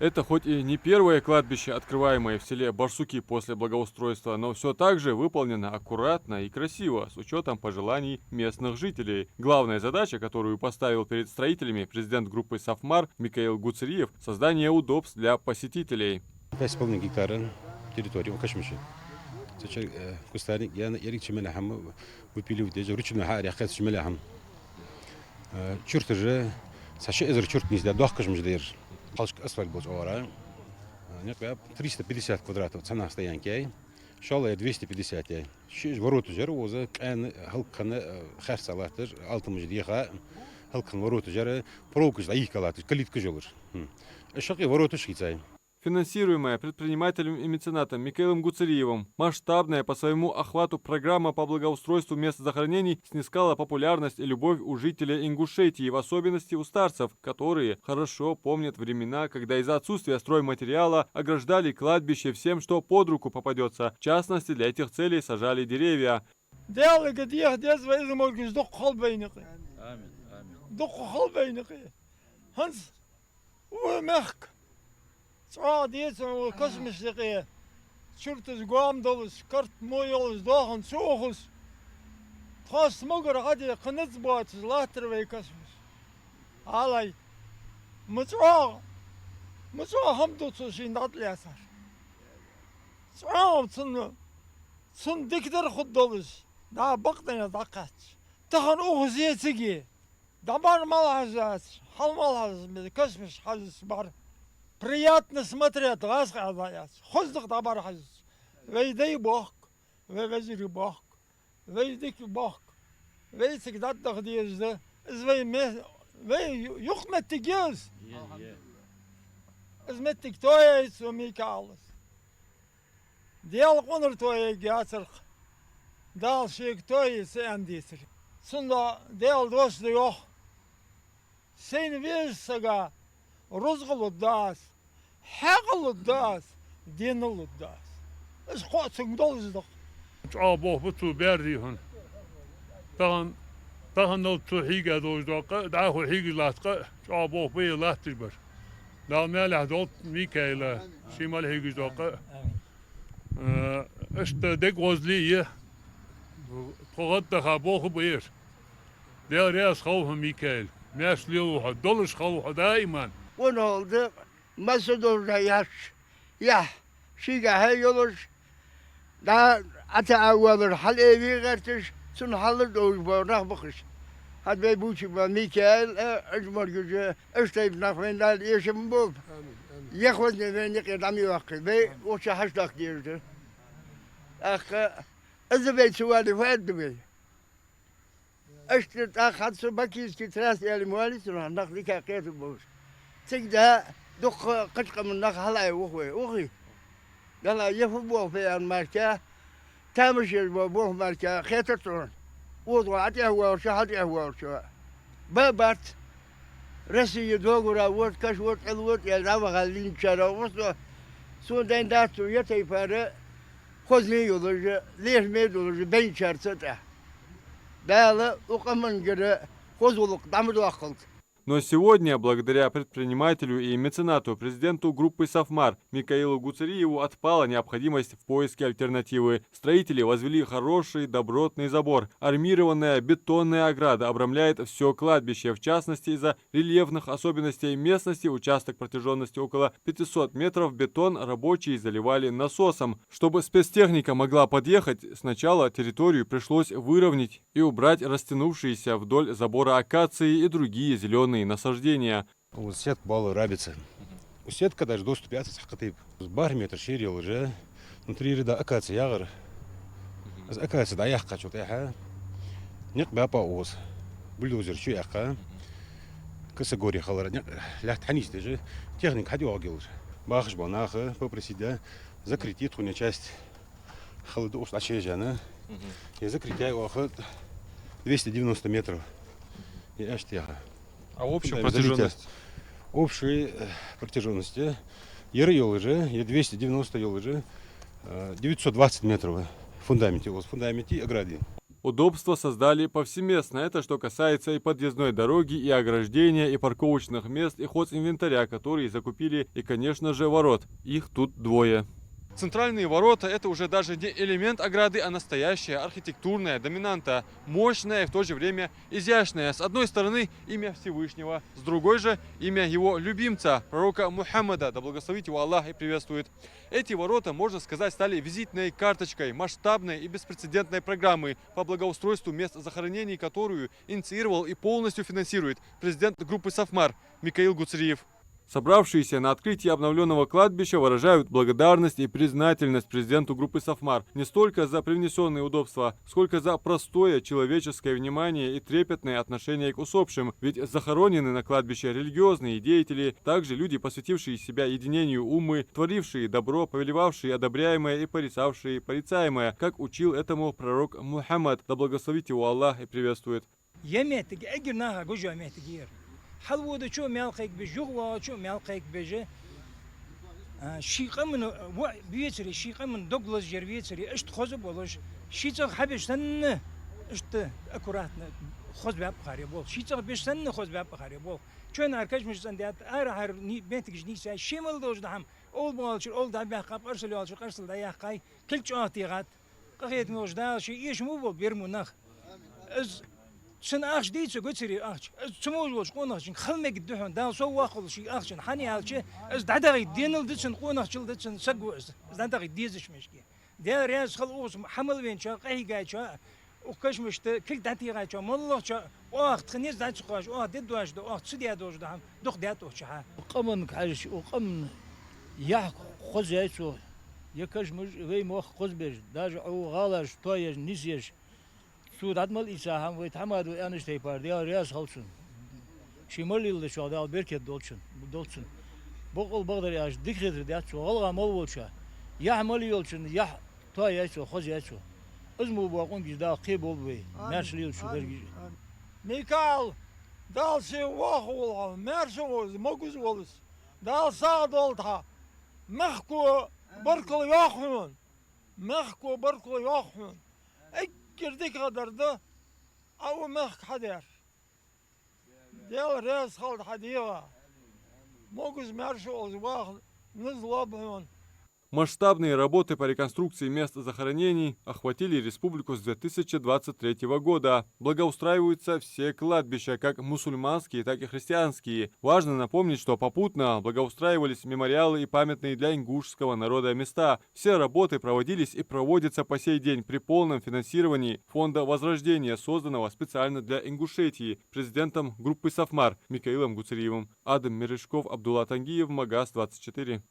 Это хоть и не первое кладбище, открываемое в селе Барсуки после благоустройства, но все так же выполнено аккуратно и красиво, с учетом пожеланий местных жителей. Главная задача, которую поставил перед строителями президент группы «Сафмар» Микаил Гуцериев – создание удобств для посетителей. 5,5 гектара территории Кашмиши. Сейчас кустарник я ярик чемелахам выпилив даже ручную харя хас чемелахам. Чуртже саша эзер чурт не сделал Кашмиш дер. Халшк асфальт был ора. Нет, 350 квадратов цена стоянки. Шалая 250. Шиш ворот жер оза кан халкана харсалатыр 60 дига халкан ворот жер провокуш айкалат калитка жолыр. Шаки ворот шицай. Финансируемая предпринимателем и меценатом Микаилом Гуцериевым, масштабная по своему охвату программа по благоустройству мест захоронений снискала популярность и любовь у жителей Ингушетии, в особенности у старцев, которые хорошо помнят времена, когда из-за отсутствия стройматериала ограждали кладбище всем, что под руку попадется. В частности, для этих целей сажали деревья. Diyetten kosmische Schurtes Guamdols, Kart Moyols, Dachen, Sochus. Fast Moger had je genetsbaat, later wij kosmis. Alai. Mutswa hamdot zo zien dat leser. Son dikter goddols. Da bakten ya dakat. Tahan o ziyetsigi. Damar mal hazat. Halmal hazat med kosmis hazat bar. Приятно смотреть, рассказать. Хоздох табар хаз. Вейдей бог, вейзери бог, вейдик бог. Вейсик даттах диезде. Вей юхмет тигез. Изметтик тояйс у Микалас. Диал конер тояй гяцерх. Дал шик тояйс эндисер. Сунда диал досты йох. Сейн весага. Rozgul das, hegel das, dinel das. Is God zijn dolles toch? عابوه بتو بردي هون طهن نو تو هيجا دوز دوقة دعوه هيجي لاتقة عابوه بي لاتجبر دا ماله دوت ميكايل شمال هيجي دوقة اشت دك وزلية قغط دخابوه بير ده رياس خوه ميكايل ماش ليوه دولش خوه دائما ونولد مسدور yaş ya şiga hayolur da ata awalır hal evi gertiş sun halı doğru bornak bakış had bey bu çi Mikael ajmar gücü esteyip nafendal yaşım bul yakhwaz ne ben yaqdam yaqi bey o çi haşdak dirdi azbey suali fad bey اشتريت اخذ سباكيس كي تراس يا الموالي سنه نخلي كاقيت بوش تقدا دق قشقه من نخ هلا وخي قال يفبوه في الماركه تامشي بوه ماركه خيتتون وضعت هو شهد هو شو بابات رسي دوغرا ورد كش ورد الورد يا زما غالين شرا وصو سو دين داتو يتي فاره خذني يولج ليش ميدولج بين شرطه Да, укамангере, хозулук, дамы дуахалт. Но сегодня, благодаря предпринимателю и меценату, президенту группы «Сафмар» Микаилу Гуцериеву отпала необходимость в поиске альтернативы. Строители возвели хороший добротный забор. Армированная бетонная ограда обрамляет все кладбище. В частности, из-за рельефных особенностей местности участок протяженностью около 500 метров бетон рабочие заливали насосом. Чтобы спецтехника могла подъехать, сначала территорию пришлось выровнять и убрать растянувшиеся вдоль забора акации и другие зеленые насаждения. Сетка была рабица. У сетка даже доступ я сахатып. Бар метр шире уже. Внутри ряда акация ягр. Акация да яхка что-то яха. Нет бапа оз. Бульдозер что яха. Категория халара. Лят ханис даже. Техник ходил агил. Бахш банаха попросить да закрыть эту часть халды уж очежана. И закрыть его 290 метров. И аж тяга. А общая протяженность? Общей протяженности Еры-Йолыжи, 290 Йолыжи, 920 метров в фундаменте ограды. Удобства создали повсеместно. Это что касается и подъездной дороги, и ограждения, и парковочных мест, и хозинвентаря, которые закупили, и, конечно же, ворот. Их тут двое. Центральные ворота – это уже даже не элемент ограды, а настоящая архитектурная доминанта. Мощная и в то же время изящная. С одной стороны имя Всевышнего, с другой же имя его любимца, пророка Мухаммада, да благословит его Аллах и приветствует. Эти ворота, можно сказать, стали визитной карточкой масштабной и беспрецедентной программы по благоустройству мест захоронений, которую инициировал и полностью финансирует президент группы «Сафмар» Микаил Гуцериев. Собравшиеся на открытии обновленного кладбища выражают благодарность и признательность президенту группы «Сафмар» не столько за привнесенные удобства, сколько за простое человеческое внимание и трепетное отношение к усопшим. Ведь захоронены на кладбище религиозные деятели, также люди, посвятившие себя единению уммы, творившие добро, повелевавшие одобряемое и порицавшие порицаемое, как учил этому пророк Мухаммад, да благословит его Аллах и приветствует. حلوة شو مالقيك بجوا شو مالقيك بجا شيقة من بيتري شيقة من دوغلاس جربيتري اشت خزب ولش شيتر حبش سن اشت اكوراتنا خز باب خاري بول شيتر بيش سن خز باب خاري بول شون هركش مش سندات هر بنتك نيسا شمال دوج دهم اول بالش اول دا بقى ارسل يالش ارسل دا يقاي كل جاتيغات قخيت موج دا شي ايش مو بيرمونخ از شن أخش ديتش قلتلي أخش تموج وش قونخشين خلنا قدحون دا سو واخذ شيء أخشن حني هالشيء از دعدغي دينل دتشن قونخشل دتشن سقو از دعدغي ديزش مشكي دا رياس خلوص حمل بين شا قهي قاي شا وكش مشت كل دعتي قاي شا مالله شا وقت خنيز دعتش قاش دد واش دا وقت سدي دوش دهم دخ دعتو شا قمن كعش وقمن يا خذ يسو يكش مش غي مخ خذ بيج داج او غالش تويج نسيج سود عدمل إساهم ويتحمد وأنش تيبار ديال رياس خلصن شمال اللي شو دال بركة دولشن بقول بقدر ياش دكتور ديات شو غلغة مال ولشة يحمل يولشن يح تا يسو خذ يسو اسمه بقول جدا قبول بي ماشي يول شو درجي ميكال دال شي واخول مارشوز موجز ولس دال صاد ولتها مخكو بركل ياخون مخكو بركل ياخون كرديك غدرده أو مخ حدير ديال رئيس خالد حديقة موجز مرشو الزواخ نزلوا بهون. Масштабные работы по реконструкции мест захоронений охватили республику с 2023 года. Благоустраиваются все кладбища, как мусульманские, так и христианские. Важно напомнить, что попутно благоустраивались мемориалы и памятные для ингушского народа места. Все работы проводились и проводятся по сей день при полном финансировании Фонда Возрождения, созданного специально для Ингушетии, президентом группы «Сафмар» Микаилом Гуцериевым. Адам Мережков, Абдулла Тангиев, Магаз 24.